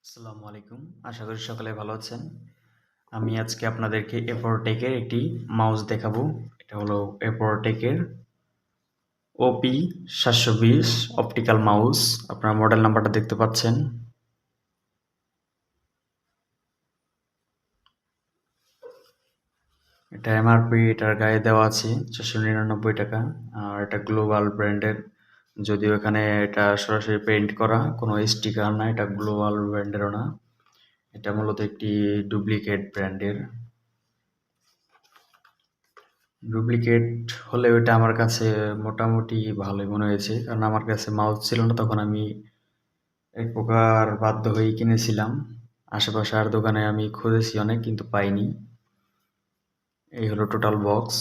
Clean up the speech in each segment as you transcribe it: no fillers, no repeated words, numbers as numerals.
আসসালামু আলাইকুম। আশা করি সকলে ভালো আছেন। আমি আজকে আপনাদেরকে এপরটেক এর একটি মাউস দেখাবো। এটা হলো এপরটেক এর OP720 অপটিক্যাল মাউস। আপনারা মডেল নাম্বারটা দেখতে পাচ্ছেন। এটা এমআরপি এটার গায়ে দেওয়া আছে 499 টাকা। আর এটা গ্লোবাল ব্র্যান্ডের, যদিও এখানে এটা সরাসরি পেইন্ট করা, কোনো স্টিকার না, এটা গ্লোবাল ব্র্যান্ডেরও না। এটা মূলত একটি ডুপ্লিকেট ব্র্যান্ডের। ডুপ্লিকেট হলেও এটা আমার কাছে মোটামুটি ভালোই মনে হয়েছে, কারণ আমার কাছে মাউস ছিল না, তখন আমি এক প্রকার বাধ্য হয়েই কিনেছিলাম। আশেপাশে আর দোকানে আমি খুঁজেছি অনেক, কিন্তু পাইনি। এই হলো টোটাল বক্স।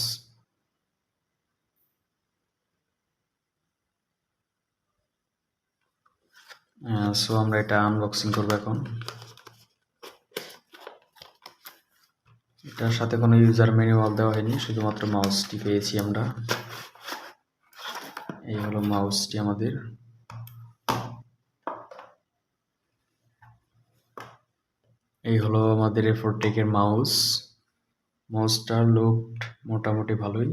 সো আমরা এটা আনবক্সিং করবো এখন। এটার সাথে কোনো ইউজার ম্যানুয়াল দেওয়া হয়নি, শুধুমাত্র মাউসটি পেয়েছি আমরা। এই হলো মাউসটি আমাদের। এই হলো আমাদের এফোরটেকের মাউস। মাউসটার লুক মোটামুটি ভালোই।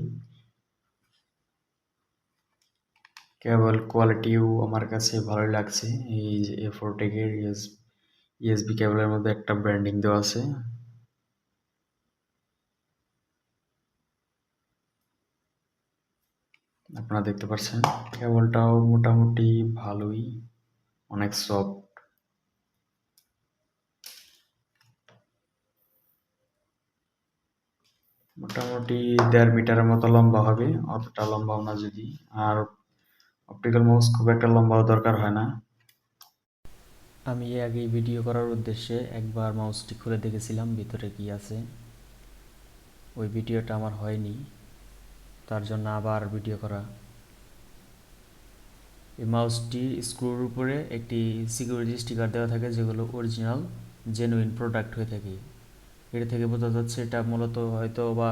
কেবল কোয়ালিটিও আমার কাছে ভালোই লাগছে। এই যে এফোরটেকের ইউএসবি কেবলের মধ্যে একটা ব্র্যান্ডিং দেওয়া আছে। আপনারা দেখতে পাচ্ছেন কেবলটাও মোটামুটি ভালোই, অনেক সফট। মোটামুটি 1.5 মিটারের মতো লম্বা হবে, অতটা লম্বাও না যদি। আর অপটিক্যাল মাউস খুব একটা লম্বাও দরকার হয় না। আমি আগে ভিডিও করার উদ্দেশ্যে একবার মাউসটি খুলে দেখেছিলাম ভিতরে কি আছে। ওই ভিডিওটা আমার হয়নি, তার জন্য আবার ভিডিও করা। এই মাউসটি স্ক্রুর উপরে একটি সিকিউরিটি স্টিকার দেওয়া থাকে, যেগুলো অরিজিনাল জেনুইন প্রোডাক্ট হয়ে থাকে। এটা থেকে বোঝা যাচ্ছে এটা মূলত হয়তো বা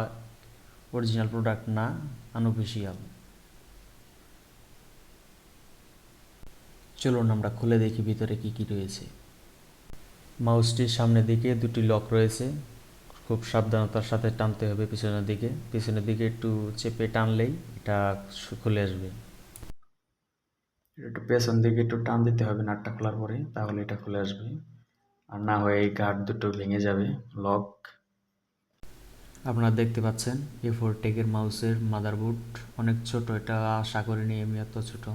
অরিজিনাল প্রোডাক্ট না, আনঅফিসিয়াল। চলুন আমরা খুলে দেখি ভিতরে কি কি রয়েছে। মাউসটির সামনের দিকে দুটি লক রয়েছে, খুব সাবধানতার সাথে টানতে হবে। পিছনের দিকে একটু চেপে টানলেই এটা খুলে আসবে। একটু পেছন দিকে একটু টান দিতে হবে নাটটা খোলার পরে, তাহলে এটা খুলে আসবে। আর না হয় এই গার্ড দুটো ভেঙে যাবে, লক। আপনারা দেখতে পাচ্ছেন এফোরটেকের মাউসের মাদারবোর্ড অনেক ছোট। এটা আশা করিনি আমি এত ছোট,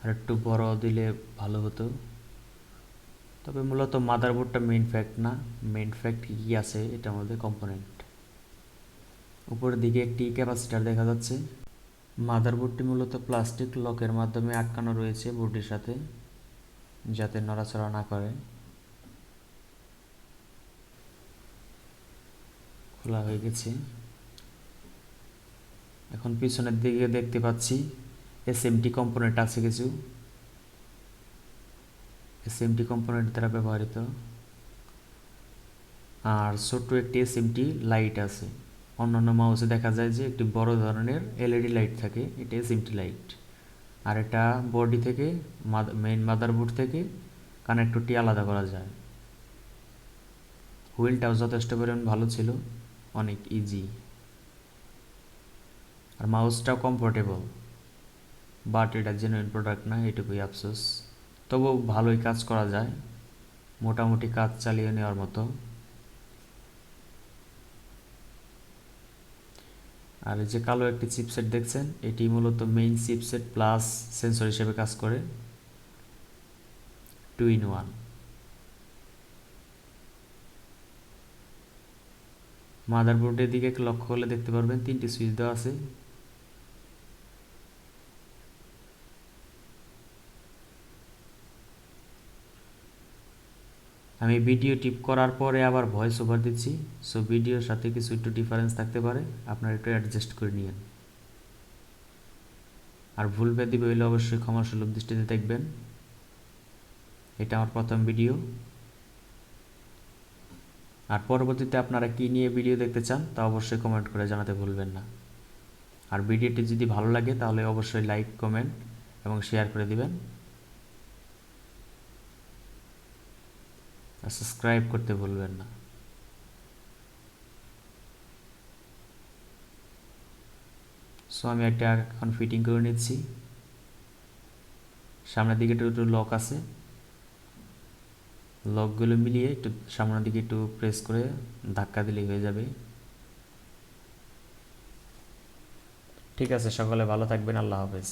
আর একটু বড় দিলে ভালো হতো। তবে মূলত মাদারবোর্ডটা মেইন ফ্যাক্ট না, মেইন ফ্যাক্ট কী আছে এটার মধ্যে কম্পোনেন্ট। উপরের দিকে একটি ক্যাপাসিটার দেখা যাচ্ছে। মাদারবোর্ডটি মূলত প্লাস্টিক লকের মাধ্যমে আটকানো রয়েছে বোর্ডের সাথে, যাতে নড়াচড়া না করে। খোলা হয়ে গেছে। এখন পিছনের দিকে দেখতে পাচ্ছি এসএমটি কম্পোনেন্ট আছে কিছু, এসএমটি কম্পোনেন্ট দ্বারা ব্যবহৃত। আর ছোট্ট একটি এসএমটি লাইট আছে। অন্যান্য মাউসে দেখা যায় যে একটি বড় ধরনের এলইডি লাইট থাকে, এটা এসএমটি লাইট। আর এটা বডি থেকে, মেইন মাদারবোর্ড থেকে কানেক্টরটি আলাদা করা যায়। হুইলটাও যথেষ্ট পরিমাণ ভালো ছিল, অনেক ইজি। আর মাউসটাও কমফোর্টেবল, বাট এটা জেনুইন প্রোডাক্ট না, এটুকুই আফসোস। তবুও ভালোই কাজ করা যায়, মোটামুটি কাজ চালিয়ে নেওয়ার মতো। আর এই যে কালো একটি চিপসেট দেখছেন, এটি মূলত মেইন চিপসেট প্লাস সেন্সর হিসেবে কাজ করে, 2 in 1। মাদারবোর্ডের দিকে লক্ষ্য করলে দেখতে পারবেন 3টি সুইচ দেওয়া আছে। আমি ভিডিও টিপ করার পরে আবার ভয়েস ওভার দিচ্ছি, সো ভিডিওর সাথে কিছু একটু ডিফারেন্স থাকতে পারে, আপনারা একটু অ্যাডজাস্ট করে নিন। আর ভুল ব্যাধি হইলে অবশ্যই ক্ষমাসুলভ দৃষ্টিতে দেখবেন। এটা আমার প্রথম ভিডিও। আর পরবর্তীতে আপনারা কী নিয়ে ভিডিও দেখতে চান তা অবশ্যই কমেন্ট করে জানাতে ভুলবেন না। আর ভিডিওটি যদি ভালো লাগে তাহলে অবশ্যই লাইক, কমেন্ট এবং শেয়ার করে দিবেন। আর সাবস্ক্রাইব করতে ভুলবেন না। সো আমি একটা এখন ফিটিং করে নিচ্ছি। সামনের দিকে একটু লক আছে, লকগুলো মিলিয়ে একটু সামনের দিকে একটু প্রেস করে ধাক্কা দিলেই হয়ে যাবে। ঠিক আছে, সকলে ভালো থাকবেন, আল্লাহ হাফেজ।